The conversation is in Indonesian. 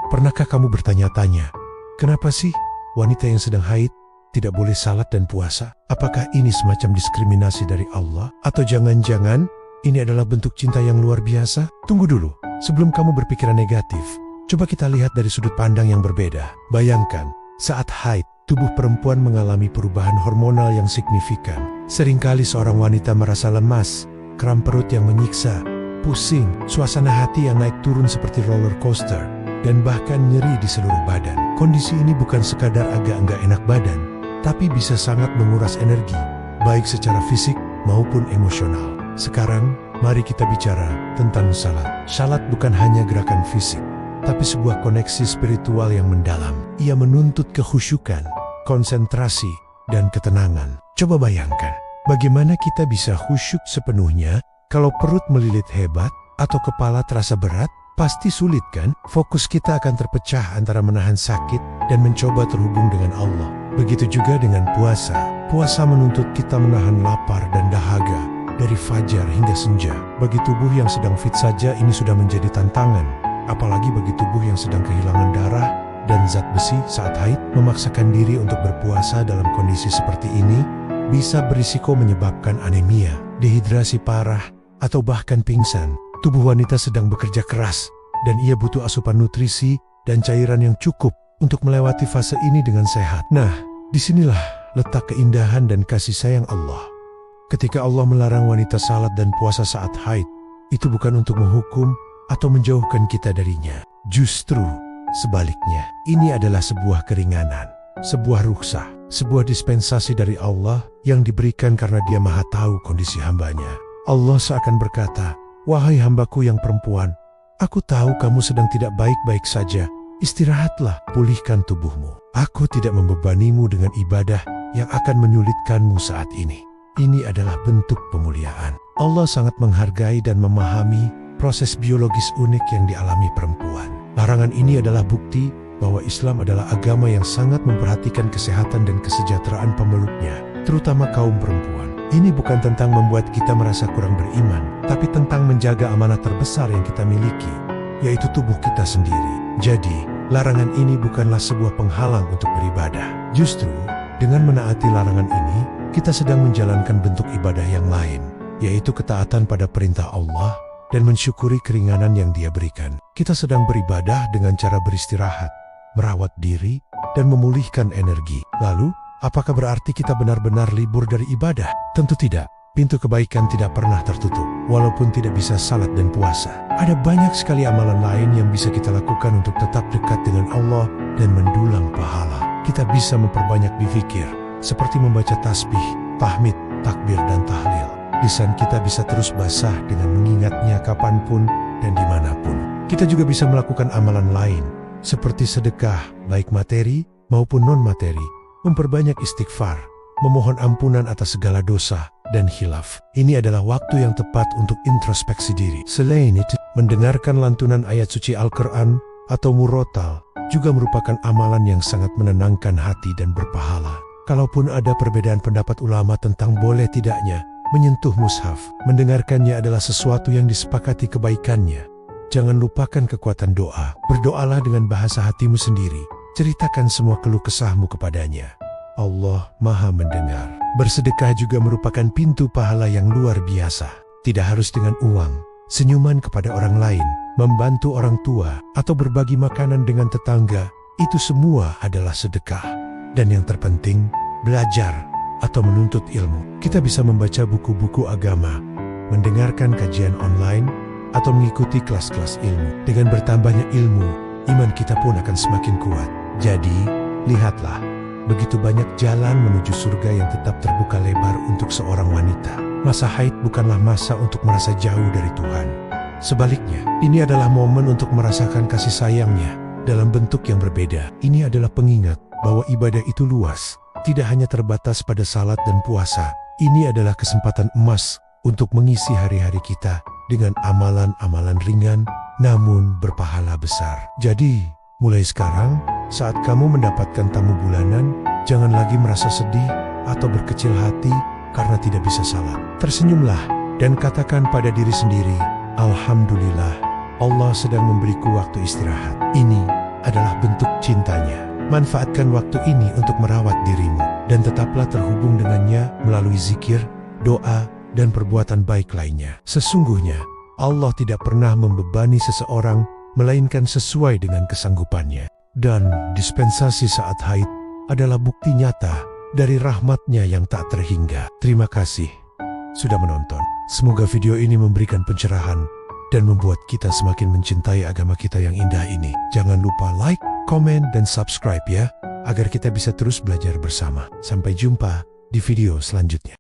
Pernahkah kamu bertanya-tanya, kenapa sih wanita yang sedang haid tidak boleh salat dan puasa? Apakah ini semacam diskriminasi dari Allah? Atau jangan-jangan ini adalah bentuk cinta yang luar biasa? Tunggu dulu, sebelum kamu berpikiran negatif, coba kita lihat dari sudut pandang yang berbeda. Bayangkan, saat haid, tubuh perempuan mengalami perubahan hormonal yang signifikan. Seringkali seorang wanita merasa lemas, kram perut yang menyiksa, pusing, suasana hati yang naik turun seperti roller coaster, dan bahkan nyeri di seluruh badan. Kondisi ini bukan sekadar agak enggak enak badan, tapi bisa sangat menguras energi, baik secara fisik maupun emosional. Sekarang, mari kita bicara tentang salat. Salat bukan hanya gerakan fisik, tapi sebuah koneksi spiritual yang mendalam. Ia menuntut kekhusyukan, konsentrasi, dan ketenangan. Coba bayangkan, bagaimana kita bisa khusyuk sepenuhnya kalau perut melilit hebat atau kepala terasa berat? Pasti sulit kan? Fokus kita akan terpecah antara menahan sakit dan mencoba terhubung dengan Allah. Begitu juga dengan puasa. Puasa menuntut kita menahan lapar dan dahaga dari fajar hingga senja. Bagi tubuh yang sedang fit saja ini sudah menjadi tantangan. Apalagi bagi tubuh yang sedang kehilangan darah dan zat besi saat haid. Memaksakan diri untuk berpuasa dalam kondisi seperti ini bisa berisiko menyebabkan anemia, dehidrasi parah, atau bahkan pingsan. Tubuh wanita sedang bekerja keras dan ia butuh asupan nutrisi dan cairan yang cukup untuk melewati fase ini dengan sehat. Nah, disinilah letak keindahan dan kasih sayang Allah. Ketika Allah melarang wanita salat dan puasa saat haid, itu bukan untuk menghukum atau menjauhkan kita darinya. Justru sebaliknya, ini adalah sebuah keringanan, sebuah rukhsah, sebuah dispensasi dari Allah yang diberikan karena Dia Maha Tahu kondisi hambanya. Allah seakan berkata, "Wahai hambaku yang perempuan, aku tahu kamu sedang tidak baik-baik saja. Istirahatlah, pulihkan tubuhmu. Aku tidak membebanimu dengan ibadah yang akan menyulitkanmu saat ini." Ini adalah bentuk pemuliaan. Allah sangat menghargai dan memahami proses biologis unik yang dialami perempuan. Larangan ini adalah bukti bahwa Islam adalah agama yang sangat memperhatikan kesehatan dan kesejahteraan pemeluknya, terutama kaum perempuan. Ini bukan tentang membuat kita merasa kurang beriman, tapi tentang menjaga amanah terbesar yang kita miliki, yaitu tubuh kita sendiri. Jadi, larangan ini bukanlah sebuah penghalang untuk beribadah. Justru, dengan menaati larangan ini, kita sedang menjalankan bentuk ibadah yang lain, yaitu ketaatan pada perintah Allah dan mensyukuri keringanan yang Dia berikan. Kita sedang beribadah dengan cara beristirahat, merawat diri, dan memulihkan energi. Lalu, apakah berarti kita benar-benar libur dari ibadah? Tentu tidak. Pintu kebaikan tidak pernah tertutup, walaupun tidak bisa salat dan puasa. Ada banyak sekali amalan lain yang bisa kita lakukan untuk tetap dekat dengan Allah dan mendulang pahala. Kita bisa memperbanyak berzikir, seperti membaca tasbih, tahmid, takbir, dan tahlil. Lisan kita bisa terus basah dengan mengingatnya kapanpun dan dimanapun. Kita juga bisa melakukan amalan lain, seperti sedekah, baik materi maupun non-materi, memperbanyak istighfar, memohon ampunan atas segala dosa, dan khilaf. Ini adalah waktu yang tepat untuk introspeksi diri. Selain itu, mendengarkan lantunan ayat suci Al-Quran atau murotal juga merupakan amalan yang sangat menenangkan hati dan berpahala. Kalaupun ada perbedaan pendapat ulama tentang boleh tidaknya menyentuh mushaf, mendengarkannya adalah sesuatu yang disepakati kebaikannya. Jangan lupakan kekuatan doa. Berdoalah dengan bahasa hatimu sendiri. Ceritakan semua keluh kesahmu kepadanya. Allah Maha mendengar. Bersedekah juga merupakan pintu pahala yang luar biasa. Tidak harus dengan uang. Senyuman kepada orang lain, membantu orang tua, atau berbagi makanan dengan tetangga, itu semua adalah sedekah. Dan yang terpenting, belajar atau menuntut ilmu. Kita bisa membaca buku-buku agama, mendengarkan kajian online, atau mengikuti kelas-kelas ilmu. Dengan bertambahnya ilmu, iman kita pun akan semakin kuat. Jadi, lihatlah, begitu banyak jalan menuju surga yang tetap terbuka lebar untuk seorang wanita. Masa haid bukanlah masa untuk merasa jauh dari Tuhan. Sebaliknya, ini adalah momen untuk merasakan kasih sayangnya dalam bentuk yang berbeda. Ini adalah pengingat bahwa ibadah itu luas, tidak hanya terbatas pada salat dan puasa. Ini adalah kesempatan emas untuk mengisi hari-hari kita dengan amalan-amalan ringan namun berpahala besar. Jadi, mulai sekarang, saat kamu mendapatkan tamu bulanan, jangan lagi merasa sedih atau berkecil hati karena tidak bisa salat. Tersenyumlah dan katakan pada diri sendiri, Alhamdulillah, Allah sedang memberiku waktu istirahat. Ini adalah bentuk cintanya. Manfaatkan waktu ini untuk merawat dirimu dan tetaplah terhubung dengannya melalui zikir, doa, dan perbuatan baik lainnya. Sesungguhnya, Allah tidak pernah membebani seseorang melainkan sesuai dengan kesanggupannya. Dan dispensasi saat haid adalah bukti nyata dari rahmatnya yang tak terhingga. Terima kasih sudah menonton. Semoga video ini memberikan pencerahan dan membuat kita semakin mencintai agama kita yang indah ini. Jangan lupa like, komen, dan subscribe ya, agar kita bisa terus belajar bersama. Sampai jumpa di video selanjutnya.